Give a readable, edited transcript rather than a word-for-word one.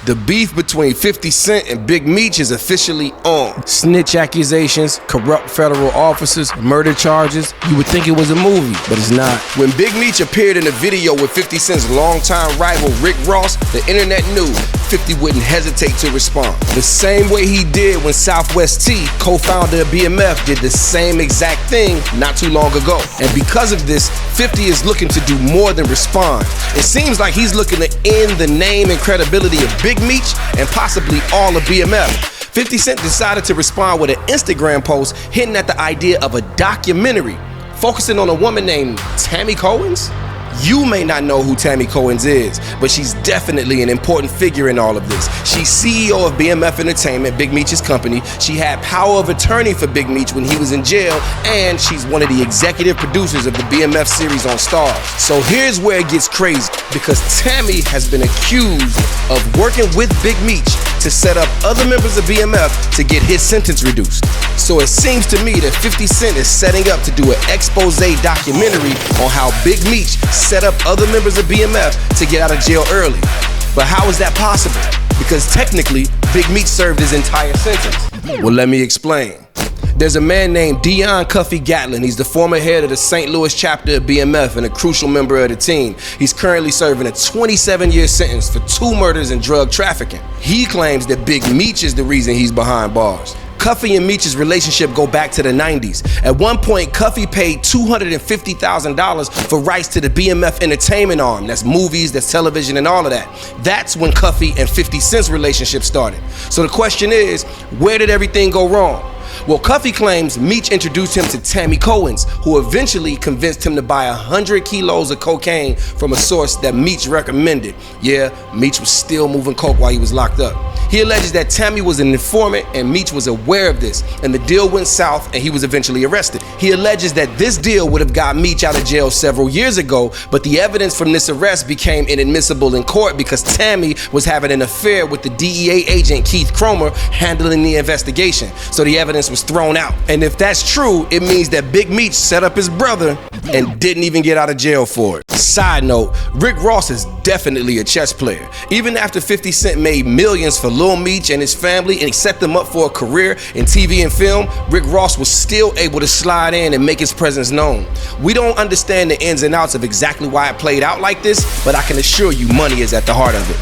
The beef between 50 Cent and Big Meech is officially on. Snitch accusations, corrupt federal officers, murder charges. You would think it was a movie, but it's not. When Big Meech appeared in a video with 50 Cent's longtime rival Rick Ross, the internet knew 50 wouldn't hesitate to respond. The same way he did when Southwest T, co-founder of BMF, did the same exact thing not too long ago. And because of this, 50 is looking to do more than respond. It seems like he's looking to end the name and credibility of Big Meech and possibly all of BMF. 50 Cent decided to respond with an Instagram post hinting at the idea of a documentary focusing on a woman named Tammy Cowins. You may not know who Tammy Cowins is, but she's definitely an important figure in all of this. She's CEO of BMF Entertainment, Big Meech's company. She had power of attorney for Big Meech when he was in jail, and she's one of the executive producers of the BMF series on Starz. So here's where it gets crazy, because Tammy has been accused of working with Big Meech to set up other members of BMF to get his sentence reduced. So it seems to me that 50 Cent is setting up to do an expose documentary on how Big Meech set up other members of BMF to get out of jail early. But how is that possible? Because technically, Big Meech served his entire sentence. Well, let me explain. There's a man named Cuffy Gatlin. He's the former head of the St. Louis chapter of BMF and a crucial member of the team. He's currently serving a 27-year sentence for 2 murders and drug trafficking. He claims that Big Meech is the reason he's behind bars. Cuffy and Meech's relationship go back to the 90s. At one point, Cuffy paid $250,000 for rights to the BMF entertainment arm. That's movies, that's television, and all of that. That's when Cuffy and 50 Cent's relationship started. So the question is, where did everything go wrong? Well, Cuffy claims Meech introduced him to Tammy Cowins, who eventually convinced him to buy 100 kilos of cocaine from a source that Meech recommended. Yeah, Meech was still moving coke while he was locked up. He alleges that Tammy was an informant and Meech was aware of this, and the deal went south and he was eventually arrested. He alleges that this deal would have got Meech out of jail several years ago, but the evidence from this arrest became inadmissible in court because Tammy was having an affair with the DEA agent Keith Cromer handling the investigation. So the evidence was thrown out. And if that's true, it means that Big Meech set up his brother and didn't even get out of jail for it. Side note, Rick Ross is definitely a chess player. Even after 50 Cent made millions for Lil Meech and his family and he set them up for a career in TV and film, Rick Ross was still able to slide in and make his presence known. We don't understand the ins and outs of exactly why it played out like this, but I can assure you money is at the heart of it.